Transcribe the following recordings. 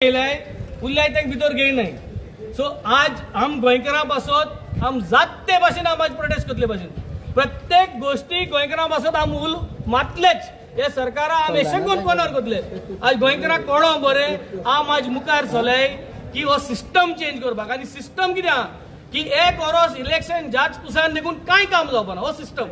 उरल्या त्या भितर घेय नाही. सो आज आम गोंयकारां पासत आम जाते भाशेन आम आज प्रोटेस्ट करतले भाशेन प्रत्येक गोष्टी गोंयकारां पासत आम उल मातलेच हे सरकारा आम अशें करून कोणार करतले. आज गोंयकारांक कळो बरें आम आज मुखार चलय की हो सिस्टम चेंज करपाक. आनी सिस्टम कितें आहा की एक वरोस इलेक्शन जाच पुसान देखून कांय काम जावपाना हो सिस्टम.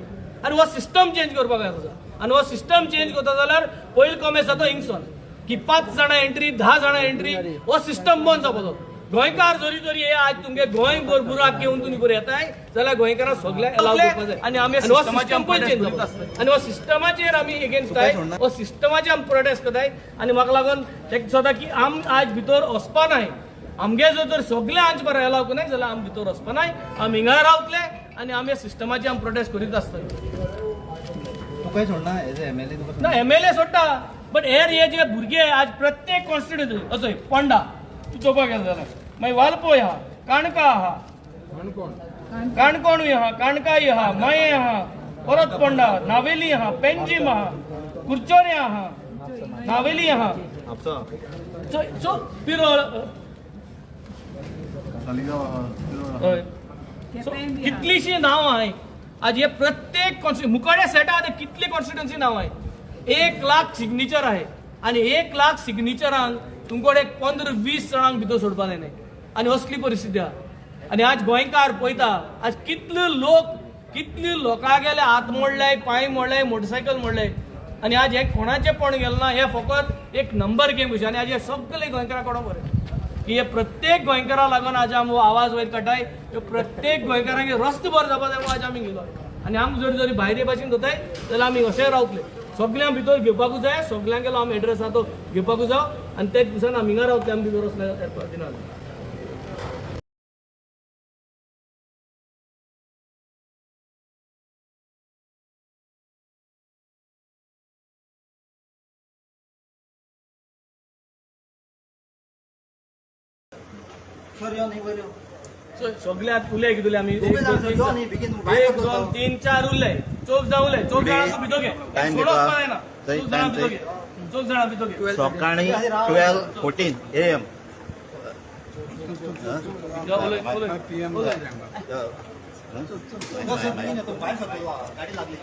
आनी हो सिस्टम चेंज करपाक जाय. आनी हो सिस्टम चेंज करता जाल्यार पयलो कॉमेस जाता हिंगसोन की 5 जाणां एंट्री 10 जाणां एंट्री हो सिस्टम बंद जावपाचो. गोंयकार जरी जरी हे आज तुमगे गोंय बुराक घेवन तुमी बरे येताय जाल्यार गोंयकारां सगळे अलाव करपाक जाय. आनी आमी हो सिस्टम पळय चेंज जावपाक आनी हो सिस्टमाचेर आमी एगेन्स्ट आय. हो सिस्टमाचेर आमी प्रोटेस्ट करताय. आनी म्हाका लागून एक दिसता की आम आज भितर वचपा नाय. आमगे जर तर सगळे आज बरें अलाव करनाय जाल्यार आमी भितर वचपा नाय. आमी हिंगा रावतले आनी आमी सिस्टमाचेर आमी प्रोटेस्ट करीत आसतले. तुकाय सोडना एज एमएलए तुका ना एमएलए सोडटा बट हे जे भुरगे आज प्रत्येक कॉन्स्टिट्युन्सी असो पोंडा तूं चोवपाक गेलो जाल्यार मागीर वालपय आहा काणका आहा काणकोणूय आहा काणकाय आहा मये आहा परत पोंडा नावेली आहा पेंजीम आहा कुर्चोरे आहा नावेली आहा सो पिरोळ कितलीशीं नांव आहाय. आज हे प्रत्येक मुखाडे सेटा कितली कॉन्स्टिट्युन्सी नांव आहाय. 1 लाख सिग्नेचर आहे आणि 1 लाख सिग्नेचरांक तुमकडे 15-20 जणांक भितर सोडपा जाय. आणि असली परिस्थिती आहा. आणि आज गोंयकार पळयता आज कितले लोकां गेले हात मोडले पांय मोडले मोटरसायकल मोडले. आणि आज हे कोणाचे पण गेले ना हे फकत एक नंबर गेम कशी. आणि आज हे सगळे गोंयकारां कोण बरें की हे प्रत्येक गोंयकारां लागून आज आमी आवाज वयर काडटाय. प्रत्येक गोंयकारांक रस्तो बरो जावपा जाय आज आमी गेलो. आणि आमकां जरी भायर भाशेन जाताय जाल्यार आमी अशें रावतले. सगळ्यां भितर घेवपाकूच जाय. सगळ्यांक गेलो आमी एड्रेस आहा तो घेवपाकूच जाव. आनी त्याच दिसान आमी हिंगा रावतले आमी भितर वचना. सर यो न्ही वयर यो. सगळ्यात उलय कितले आमी 1 यो 2 न्ही बेगीन 2 3 4 उरले. चौक जावले. चौक जाणां भितर घे. सोडोवच पायना. चौक जाणां भितर घे. चौक जाणां भितर घे. सकाळी 12:14 AM. भायर सरतो गाडी लागली.